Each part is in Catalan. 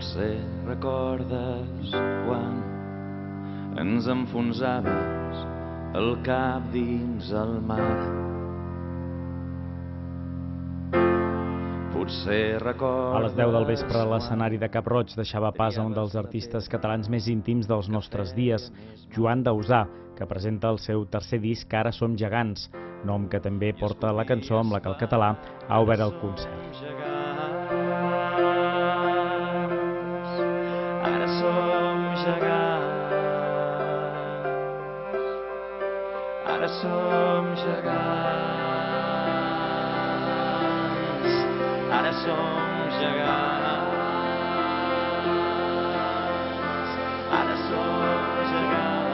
Potser recordes quan ens enfonsaves el cap dins el mar. Potser recordes... A les 10 del vespre, l'escenari de Cap Roig deixava pas a un dels artistes catalans més íntims dels nostres dies, Joan Dausà, que presenta el seu tercer disc Ara som gegants, nom que també porta la cançó amb la que el català ha obert el concert. Ara som gegants, ara som gegants, ara som gegants, ara som gegants.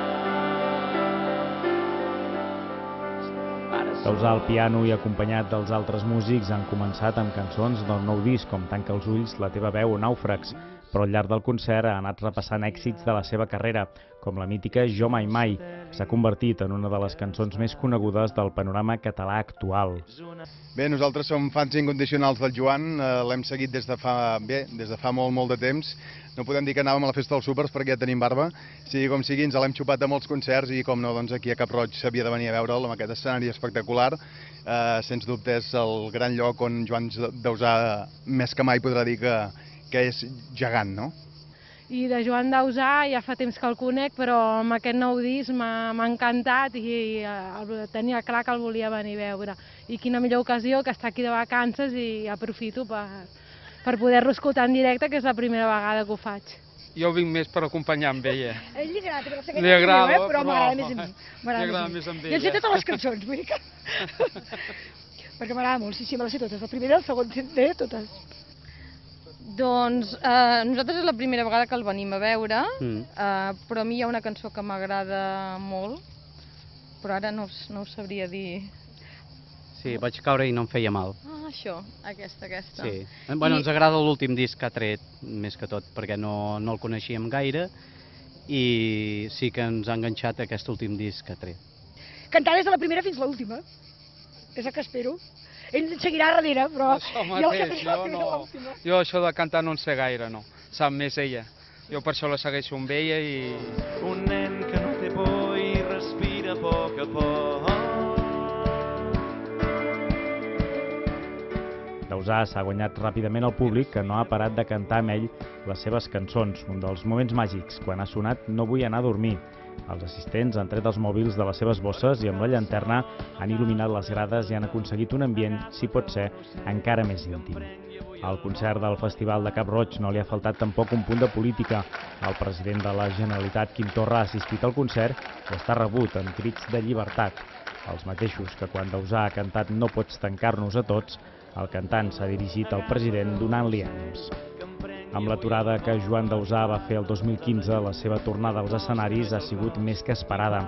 Dausà al piano i acompanyat dels altres músics han començat amb cançons del nou disc com Tanca els ulls, La teva veu o Nàufrags, però al llarg del concert ha anat repassant èxits de la seva carrera, com la mítica Jo mai mai, que s'ha convertit en una de les cançons més conegudes del panorama català actual. Bé, nosaltres som fans incondicionals del Joan, l'hem seguit des de fa molt de temps. No podem dir que anàvem a la festa dels súpers perquè ja tenim barba. Sigui com sigui, ens l'hem xupat a molts concerts i, com no, doncs aquí a Cap Roig s'havia de venir a veure'l amb aquest escenari espectacular. Sens dubte és el gran lloc on Joan Dausà més que mai podrà dir que és gegant, no? I de Joan Dausà ja fa temps que el conec, però amb aquest nou disc m'ha encantat i tenia clar que el volia venir a veure. I quina millor ocasió que estar aquí de vacances i aprofito per poder-lo escoltar en directe, que és la primera vegada que ho faig. Jo vinc més per acompanyar amb ella. A ell li agrada, però m'agrada més a mi. M'agrada més amb ella. Jo en sé totes les cançons, vull dir que... Perquè m'agrada molt, sí, me les sé totes. La primera, el segon, sé totes. Doncs nosaltres és la primera vegada que el venim a veure, però a mi hi ha una cançó que m'agrada molt, però ara no ho sabria dir. Sí, vaig caure i no em feia mal. Ah, això, aquesta. Sí. Bueno, ens agrada l'últim disc que ha tret, més que tot, perquè no el coneixíem gaire i sí que ens ha enganxat aquest últim disc que ha tret. Cantar des de la primera fins a l'última, és el que espero. Ell ens seguirà darrere, però... Això mateix, jo això de cantar no en sé gaire, no. Sap més ella. Jo per això la segueixo amb ella i... Un nen que no té por i respira a poc a poc. Dausà s'ha guanyat ràpidament el públic, que no ha parat de cantar amb ell les seves cançons, un dels moments màgics, quan ha sonat No vull anar a dormir. Els assistents han tret els mòbils de les seves bosses i amb la llanterna han il·luminat les grades i han aconseguit un ambient, si pot ser, encara més íntim. Al concert del Festival de Cap Roig no li ha faltat tampoc un punt de política. El president de la Generalitat, Quim Torra, ha assistit al concert i està rebut amb crits de llibertat. Els mateixos que quan Dausà ha cantat No pots tancar-nos a tots, el cantant s'ha dirigit al president donant-li ànims. Amb l'aturada que Joan Dausà va fer el 2015, la seva tornada als escenaris ha sigut més que esperada.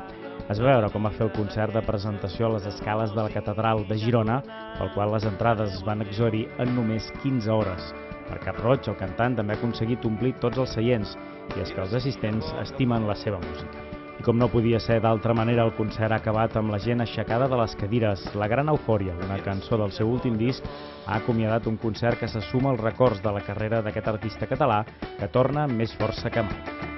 Es va veure com va fer el concert de presentació a les escales de la Catedral de Girona, pel qual les entrades es van exhaurir en només 15 hores. Per Cap Roig, el cantant també ha aconseguit omplir tots els seients, i és que els assistents estimen la seva música. I com no podia ser d'altra manera, el concert ha acabat amb la gent aixecada de les cadires. La gran eufòria, una cançó del seu últim disc, ha acomiadat un concert que se suma als records de la carrera d'aquest artista català, que torna amb més força que mai.